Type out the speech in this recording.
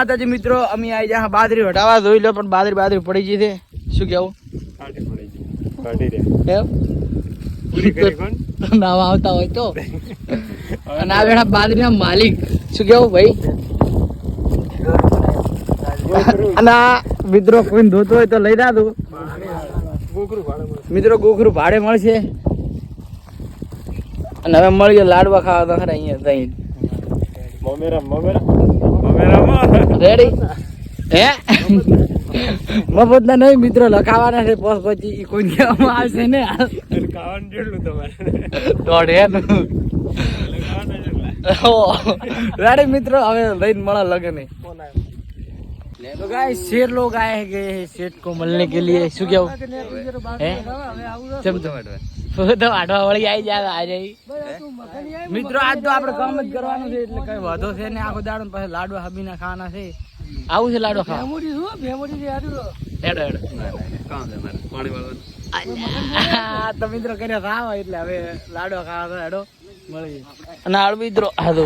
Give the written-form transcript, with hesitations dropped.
માતાજી મિત્રો અમે આવી જ્યાં બાજરી હટાવા જોઈ લો પણ બાજરી પડી ગઈ છે શું કેવું નામ આવતા હોય તો અને આ વેળા બાજરી ના માલિક શું કેવું ભાઈ અને મિત્રો કોઈ ધોતો હોય તો લઈ દાદું મિત્રો ગોખરું ભાડે મળશે અને હવે મળીએ લાડવા ખાવા તો ખરા અહીંયા તઈ રેડી હે મફત ના નહીં મિત્રો લખાવાના છે પછી કોઈ કહેવામાં આવશે ને रेडी मित्रों हमें लाइन मड़ा लगे नहीं तो गाइस शेर लोग आए हैं सेठ को मिलने के लिए શું કેવું હે ચમ તો આડવા વાળી આવી જાય આ જાય મિત્રો આજ તો આપણે કામ જ કરવાનું છે એટલે કઈ વાંધો છે ને આખો દાડો પછી લાડવા હબીના ખાવાના છે આવું છે લાડવા ખાવા ભેમોડી શું ભેમોડી એડો કામ છે મારે પાણી વાળવાનું તો મિત્રો કર્યા ખાવ એટલે હવે લાડવા ખાવા તો એડો મળી અને આડ મિત્રો આ તો